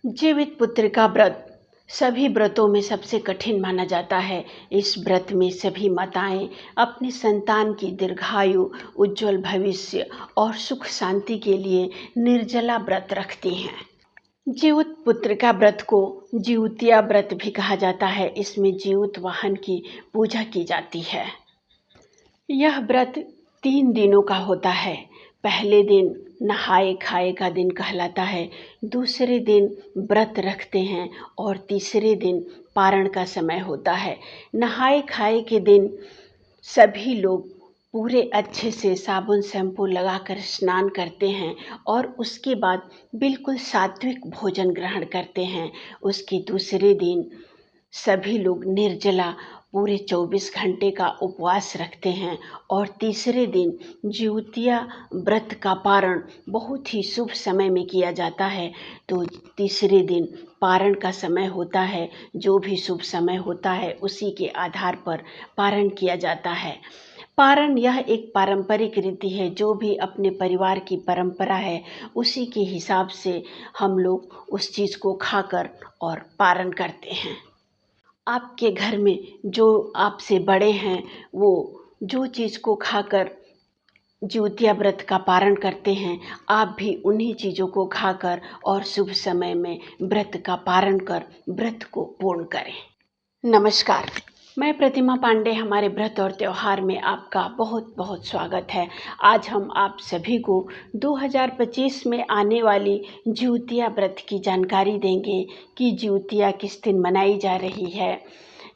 जीवित पुत्र का व्रत सभी व्रतों में सबसे कठिन माना जाता है। इस व्रत में सभी माताएं अपनी संतान की दीर्घायु, उज्जवल भविष्य और सुख शांति के लिए निर्जला व्रत रखती हैं। जीवित पुत्र का व्रत को जीवतिया व्रत भी कहा जाता है। इसमें जीवित वाहन की पूजा की जाती है। यह व्रत 3 दिनों का होता है। पहले दिन नहाए खाए का दिन कहलाता है, दूसरे दिन व्रत रखते हैं और तीसरे दिन पारण का समय होता है। नहाए खाए के दिन सभी लोग पूरे अच्छे से साबुन शैम्पू लगाकर स्नान करते हैं और उसके बाद बिल्कुल सात्विक भोजन ग्रहण करते हैं। उसके दूसरे दिन सभी लोग निर्जला पूरे 24 घंटे का उपवास रखते हैं और तीसरे दिन जिउतिया व्रत का पारण बहुत ही शुभ समय में किया जाता है। तो तीसरे दिन पारण का समय होता है। जो भी शुभ समय होता है उसी के आधार पर पारण किया जाता है। पारण यह एक पारंपरिक रीति है। जो भी अपने परिवार की परंपरा है उसी के हिसाब से हम लोग उस चीज़ को खाकर और पारण करते हैं। आपके घर में जो आपसे बड़े हैं वो जो चीज़ को खाकर जिउतिया व्रत का पारण करते हैं, आप भी उन्हीं चीज़ों को खाकर और शुभ समय में व्रत का पारण कर व्रत को पूर्ण करें। नमस्कार, मैं प्रतिमा पांडे। हमारे व्रत और त्यौहार में आपका बहुत बहुत स्वागत है। आज हम आप सभी को 2025 में आने वाली जिउतिया व्रत की जानकारी देंगे कि जिउतिया किस दिन मनाई जा रही है।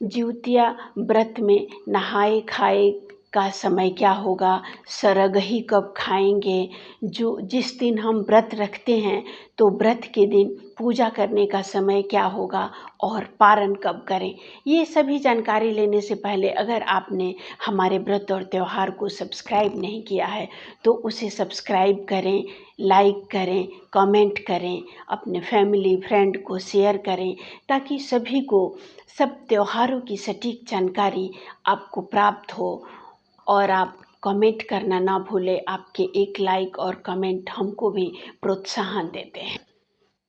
जिउतिया व्रत में नहाए खाए का समय क्या होगा, सरगही कब खाएंगे, जिस दिन हम व्रत रखते हैं तो व्रत के दिन पूजा करने का समय क्या होगा और पारण कब करें। ये सभी जानकारी लेने से पहले अगर आपने हमारे व्रत और त्यौहार को सब्सक्राइब नहीं किया है तो उसे सब्सक्राइब करें, लाइक करें, कमेंट करें, अपने फैमिली फ्रेंड को शेयर करें ताकि सभी को सब त्योहारों की सटीक जानकारी आपको प्राप्त हो। और आप कमेंट करना ना भूलें। आपके एक लाइक और कमेंट हमको भी प्रोत्साहन देते हैं।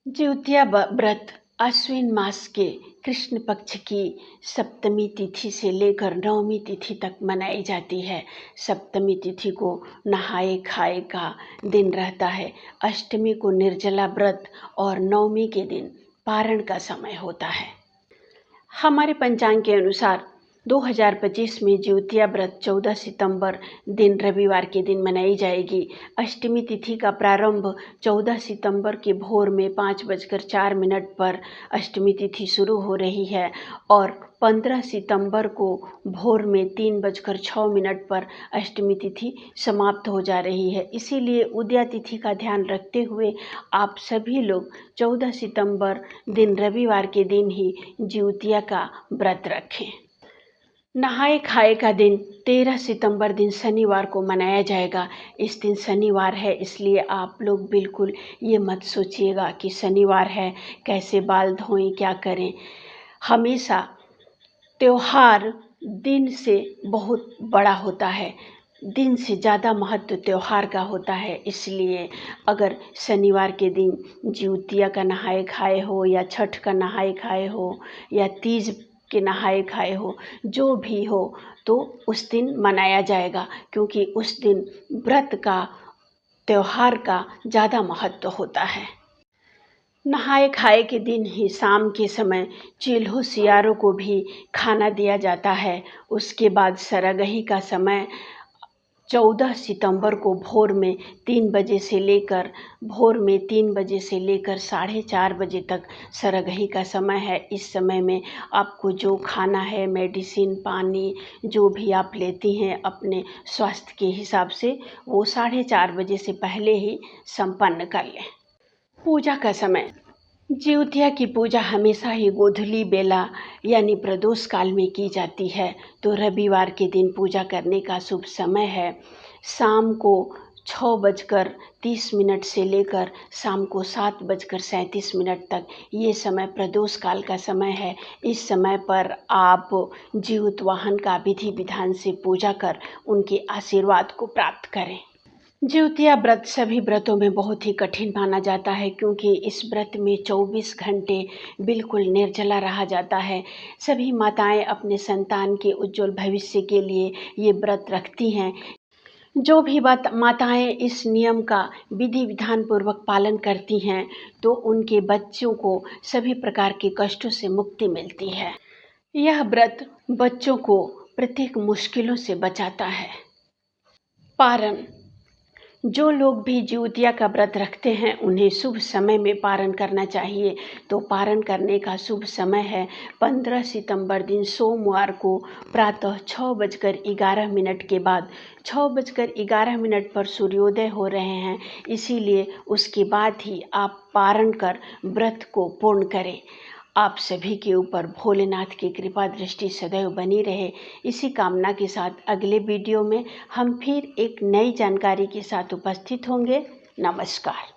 जिउतिया व्रत अश्विन मास के कृष्ण पक्ष की सप्तमी तिथि से लेकर नवमी तिथि तक मनाई जाती है। सप्तमी तिथि को नहाए खाए का दिन रहता है, अष्टमी को निर्जला व्रत और नवमी के दिन पारण का समय होता है। हमारे पंचांग के अनुसार 2025 में जिउतिया व्रत 14 सितंबर दिन रविवार के दिन मनाई जाएगी। अष्टमी तिथि का प्रारंभ 14 सितंबर के भोर में 5:04 पर अष्टमी तिथि शुरू हो रही है और 15 सितंबर को भोर में 3:06 पर अष्टमी तिथि समाप्त हो जा रही है। इसीलिए उदया तिथि का ध्यान रखते हुए आप सभी लोग 14 सितंबर दिन रविवार के दिन ही जिउतिया का व्रत रखें। नहाए खाए का दिन 13 सितंबर दिन शनिवार को मनाया जाएगा। इस दिन शनिवार है इसलिए आप लोग बिल्कुल ये मत सोचिएगा कि शनिवार है कैसे बाल धोएं, क्या करें। हमेशा त्योहार दिन से बहुत बड़ा होता है, दिन से ज़्यादा महत्व त्योहार का होता है। इसलिए अगर शनिवार के दिन जिउतिया का नहाए खाए हो या छठ का नहाए खाए हो या तीज के नहाए खाए हो, जो भी हो तो उस दिन मनाया जाएगा क्योंकि उस दिन व्रत का त्योहार का ज़्यादा महत्व होता है। नहाए खाए के दिन ही शाम के समय चील्हों सियारों को भी खाना दिया जाता है। उसके बाद सरगही का समय 14 सितंबर को भोर में 3 बजे से लेकर 4:30 बजे तक सरगही का समय है। इस समय में आपको जो खाना है, मेडिसिन, पानी जो भी आप लेती हैं अपने स्वास्थ्य के हिसाब से वो 4:30 बजे से पहले ही संपन्न कर लें। पूजा का समय जिउतिया की पूजा हमेशा ही गोधूली बेला यानी प्रदोष काल में की जाती है। तो रविवार के दिन पूजा करने का शुभ समय है शाम को 6:30 से लेकर शाम को 7:37 तक। ये समय प्रदोष काल का समय है। इस समय पर आप जीवित वाहन का विधि विधान से पूजा कर उनके आशीर्वाद को प्राप्त करें। ज्योतिया व्रत सभी व्रतों में बहुत ही कठिन माना जाता है, क्योंकि इस व्रत में 24 घंटे बिल्कुल निर्जला रहा जाता है। सभी माताएं अपने संतान के उज्जवल भविष्य के लिए ये व्रत रखती हैं। जो भी माताएं इस नियम का विधि विधान पूर्वक पालन करती हैं, तो उनके बच्चों को सभी प्रकार के कष्टों से मुक्ति मिलती है। यह व्रत बच्चों को प्रत्येक मुश्किलों से बचाता है। पारण। जो लोग भी ज्योतिया का व्रत रखते हैं, उन्हें शुभ समय में पारण करना चाहिए। तो पारण करने का शुभ समय है 15 सितंबर दिन सोमवार को प्रातः 6:11 के बाद। 6:11 पर सूर्योदय हो रहे हैं, इसीलिए उसके बाद ही आप पारण कर व्रत को पूर्ण करें। आप सभी के ऊपर भोलेनाथ की कृपा दृष्टि सदैव बनी रहे, इसी कामना के साथ अगले वीडियो में हम फिर एक नई जानकारी के साथ उपस्थित होंगे। नमस्कार।